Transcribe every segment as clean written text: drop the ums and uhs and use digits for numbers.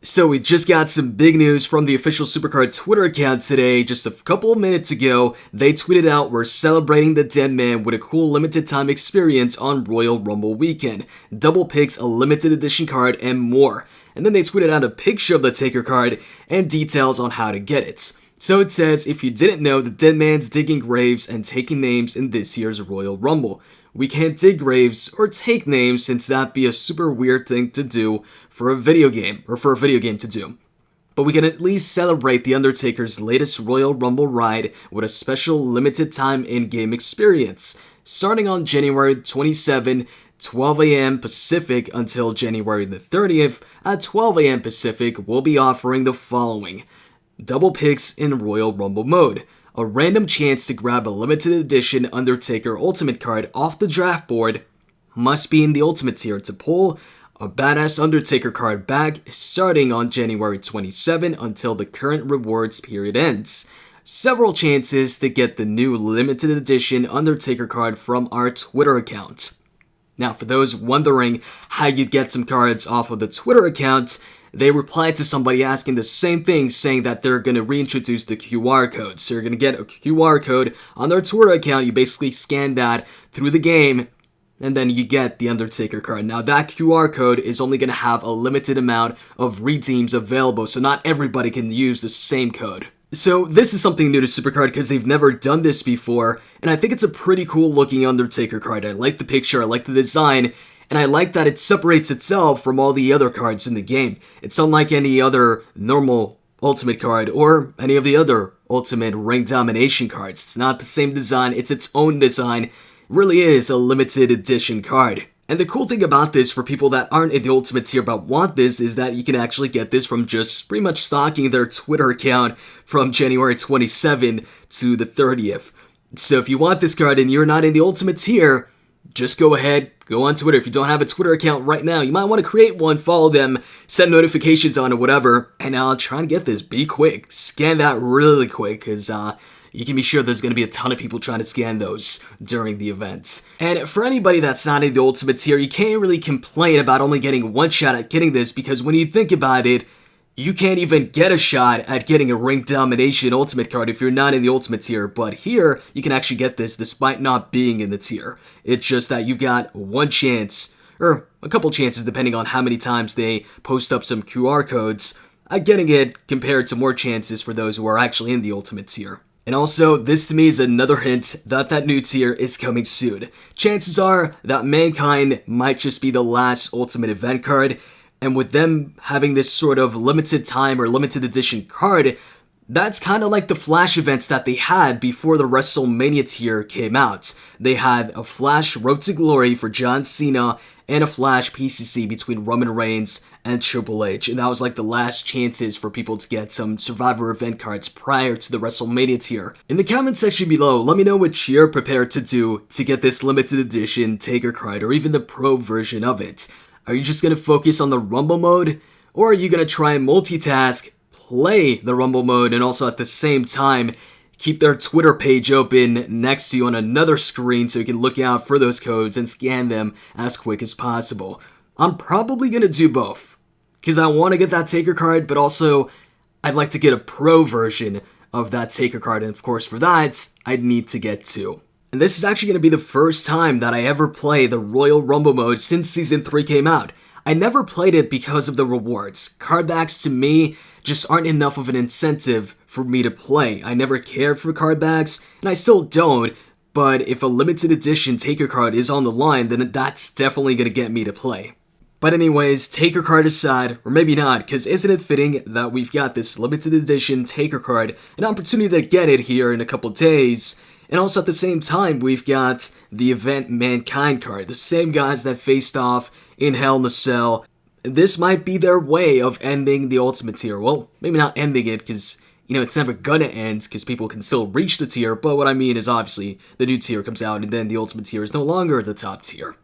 So we just got some big news from the official Supercard Twitter account today. Just a couple of minutes ago, they tweeted out, "We're celebrating the dead man with a cool limited time experience on Royal Rumble weekend. Double picks, a limited edition card, and more." And then they tweeted out a picture of the Taker card and details on how to get it. So it says, "If you didn't know, the dead man's digging graves and taking names in this year's Royal Rumble. We can't dig graves or take names since that'd be a super weird thing to do for a video game to do. But we can at least celebrate the Undertaker's latest Royal Rumble ride with a special limited time in-game experience. Starting on January 27, 12 a.m. Pacific until January the 30th at 12 a.m. Pacific, we'll be offering the following: double picks in Royal Rumble mode, a random chance to grab a limited edition Undertaker Ultimate card off the draft board, must be in the Ultimate tier to pull a badass Undertaker card back starting on January 27 until the current rewards period ends. Several chances to get the new limited edition Undertaker card from our Twitter account." Now, for those wondering how you'd get some cards off of the Twitter account, they replied to somebody asking the same thing, saying that they're going to reintroduce the QR code. So you're going to get a QR code on their Twitter account. You basically scan that through the game, and then you get the Undertaker card. Now, that QR code is only going to have a limited amount of redeems available, so not everybody can use the same code. So this is something new to Supercard because they've never done this before, and I think it's a pretty cool looking Undertaker card. I like the picture, I like the design, and I like that it separates itself from all the other cards in the game. It's unlike any other normal Ultimate card or any of the other Ultimate Ring Domination cards. It's not the same design, it's its own design. It really is a limited edition card. And the cool thing about this for people that aren't in the Ultimate tier but want this is that you can actually get this from just pretty much stalking their Twitter account from January 27 to the 30th. So if you want this card and you're not in the Ultimate tier, just go ahead, go on Twitter. If you don't have a Twitter account right now, you might want to create one, follow them, set notifications on or whatever, and try and get this. Be quick. Scan that really quick, because you can be sure there's going to be a ton of people trying to scan those during the event. And for anybody that's not in the Ultimate tier, you can't really complain about only getting one shot at getting this, because when you think about it, you can't even get a shot at getting a Ring Domination Ultimate card if you're not in the Ultimate tier, but here, you can actually get this despite not being in the tier. It's just that you've got one chance, or a couple chances depending on how many times they post up some QR codes, at getting it compared to more chances for those who are actually in the Ultimate tier. And also, this to me is another hint that that new tier is coming soon. Chances are that Mankind might just be the last Ultimate event card, and with them having this sort of limited time or limited edition card, that's kind of like the Flash events that they had before the WrestleMania tier came out. They had a Flash Road to Glory for John Cena and a Flash PCC between Roman Reigns and Triple H, and that was like the last chances for people to get some Survivor event cards prior to the WrestleMania tier. In the comment section below, let me know what you're prepared to do to get this limited edition Taker card, or even the pro version of it. Are you just going to focus on the Rumble mode, or are you going to try and multitask, play the Rumble mode, and also at the same time keep their Twitter page open next to you on another screen so you can look out for those codes and scan them as quick as possible? I'm probably going to do both, because I want to get that Taker card, but also I'd like to get a pro version of that Taker card, and of course for that, I'd need to get two. And this is actually going to be the first time that I ever play the Royal Rumble mode since Season 3 came out. I never played it because of the rewards. Card backs to me just aren't enough of an incentive for me to play. I never cared for card backs, and I still don't, but if a limited edition Taker card is on the line, then that's definitely going to get me to play. But anyways, Taker card aside, or maybe not, because isn't it fitting that we've got this limited edition Taker card, an opportunity to get it here in a couple days, and also at the same time, we've got the event Mankind card, the same guys that faced off in Hell in a Cell. This might be their way of ending the Ultimate tier. Well, maybe not ending it, because, you know, it's never gonna end, because people can still reach the tier, but what I mean is obviously the new tier comes out, and then the Ultimate tier is no longer the top tier.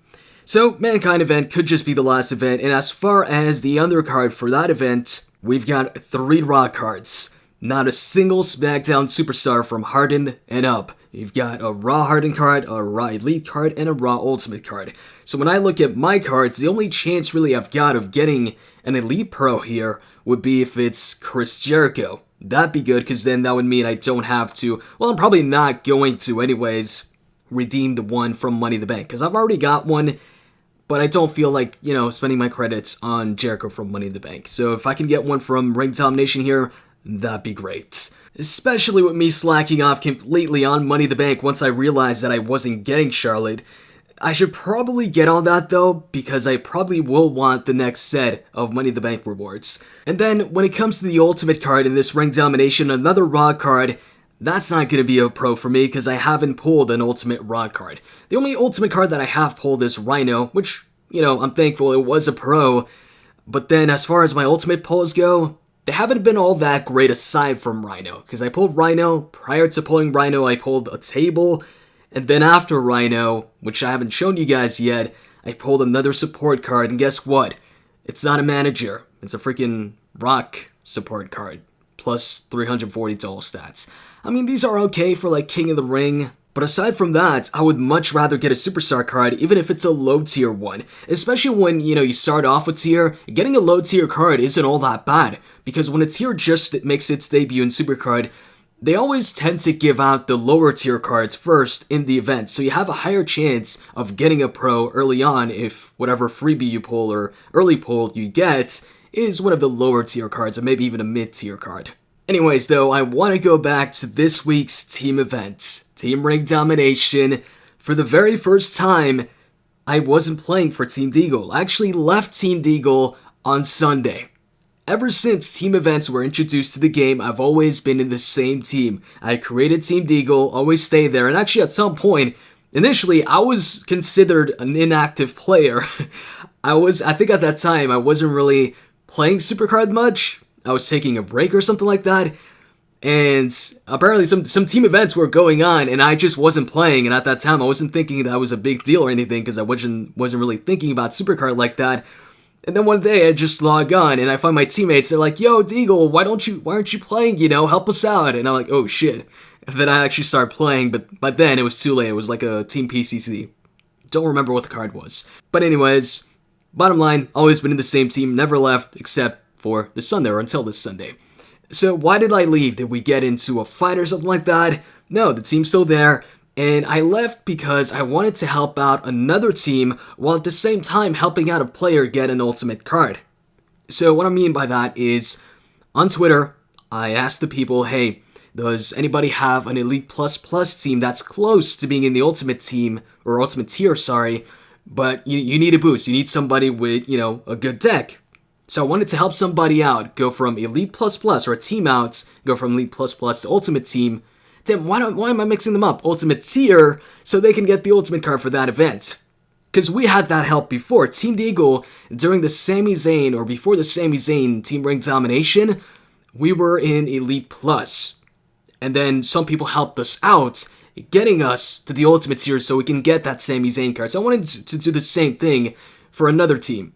So, Mankind event could just be the last event, and as far as the undercard for that event, we've got 3 Raw cards. Not a single SmackDown superstar from Harden and up. you've got a Raw Hardened card, a Raw Elite card, and a Raw Ultimate card. So when I look at my cards, the only chance really I've got of getting an Elite Pro here would be if it's Chris Jericho. That'd be good, because then that would mean I don't have to, well, I'm probably not going to anyways, redeem the one from Money in the Bank, because I've already got one, but I don't feel like, spending my credits on Jericho from Money in the Bank. So if I can get one from Ring Domination here, that'd be great. Especially with me slacking off completely on Money in the Bank once I realized that I wasn't getting Charlotte. I should probably get on that though, because I probably will want the next set of Money in the Bank rewards. And then when it comes to the Ultimate card in this Ring Domination, another Raw card, that's not going to be a pro for me because I haven't pulled an Ultimate Raw card. The only Ultimate card that I have pulled is Rhino, which, I'm thankful it was a pro. But then as far as my Ultimate pulls go, they haven't been all that great aside from Rhino. Because I pulled Rhino, prior to pulling Rhino I pulled a table. And then after Rhino, which I haven't shown you guys yet, I pulled another support card. And guess what? It's not a manager. It's a freaking Rock support card. Plus 340 total stats. I mean, these are okay for like King of the Ring, but aside from that, I would much rather get a Superstar card, even if it's a low tier one. Especially when, you start off with tier, getting a low tier card isn't all that bad, because when a tier just makes its debut in Supercard, they always tend to give out the lower tier cards first in the event, so you have a higher chance of getting a pro early on if whatever freebie you pull or early pull you get is one of the lower tier cards, or maybe even a mid tier card. Anyways, though, I want to go back to this week's team event, Team Ring Domination. For the very first time, I wasn't playing for Team Deagle. I actually left Team Deagle on Sunday. Ever since team events were introduced to the game, I've always been in the same team. I created Team Deagle, always stayed there, and actually at some point, initially, I was considered an inactive player. I think at that time, I wasn't really playing Supercard much. I was taking a break or something like that, and apparently some team events were going on, and I just wasn't playing, and at that time I wasn't thinking that was a big deal or anything, because I wasn't really thinking about Supercard like that. And then one day I just log on, and I find my teammates, they're like, yo, Deagle, why aren't you playing, help us out, and I'm like, oh shit. And then I actually started playing, but by then it was too late. It was like a Team PCC. Don't remember what the card was. But anyways, bottom line, always been in the same team, never left, except for this Sunday, or until this Sunday. So why did I leave? Did we get into a fight or something like that? No, the team's still there, and I left because I wanted to help out another team while at the same time helping out a player get an Ultimate card. So what I mean by that is, on Twitter, I asked the people, hey, does anybody have an Elite Plus Plus team that's close to being in the Ultimate team, or Ultimate tier, sorry, but you need a boost, you need somebody with, a good deck. So I wanted to help somebody out, go from Elite Plus Plus, or a team out, go from Elite Plus Plus to Ultimate Team. Damn, why am I mixing them up? Ultimate Tier, so they can get the Ultimate card for that event. Because we had that help before. Team Deagle, during the Sami Zayn, or before the Sami Zayn Team Ring Domination, we were in Elite Plus. And then some people helped us out, getting us to the Ultimate Tier so we can get that Sami Zayn card. So I wanted to do the same thing for another team.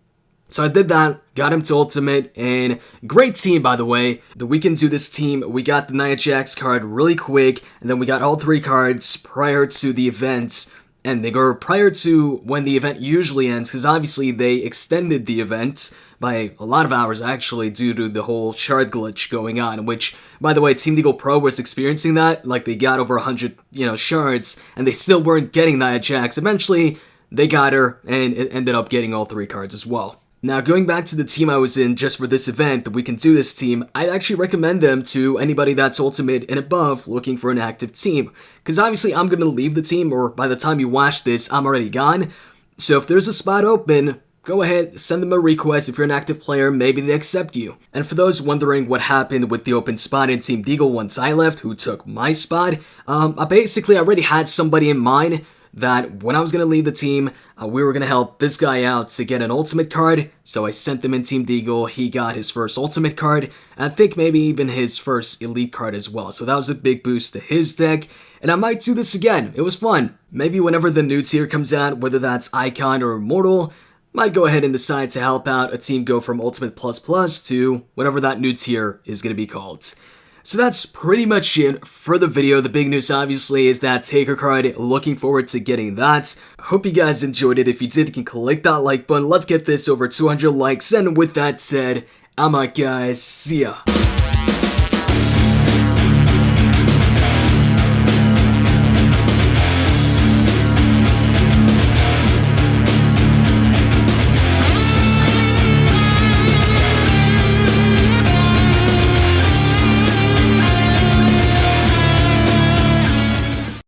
So I did that, got him to Ultimate, and great team, by the way. The We Can Do This team, we got the Nia Jax card really quick, and then we got all 3 cards prior to the event, and they were prior to when the event usually ends, because obviously they extended the event by a lot of hours, actually, due to the whole shard glitch going on, which, by the way, Team Deagle Pro was experiencing that. Like, they got over 100, shards, and they still weren't getting Nia Jax. Eventually, they got her, and it ended up getting all 3 cards as well. Now, going back to the team I was in just for this event, the We Can Do This team, I'd actually recommend them to anybody that's Ultimate and above looking for an active team. Because obviously I'm going to leave the team, or by the time you watch this, I'm already gone. So if there's a spot open, go ahead, send them a request. If you're an active player, maybe they accept you. And for those wondering what happened with the open spot in Team Deagle once I left, who took my spot, I basically already had somebody in mind that when I was going to leave the team, we were going to help this guy out to get an Ultimate card, so I sent him in Team Deagle. He got his first Ultimate card, and I think maybe even his first Elite card as well, so that was a big boost to his deck, and I might do this again. It was fun. Maybe whenever the new tier comes out, whether that's Icon or Immortal, might go ahead and decide to help out a team go from Ultimate Plus Plus to whatever that new tier is going to be called. So that's pretty much it for the video. The big news obviously is that Taker card. Looking forward to getting that. Hope you guys enjoyed it. If you did, you can click that like button. Let's get this over 200 likes. And with that said, I'm out, guys. See ya.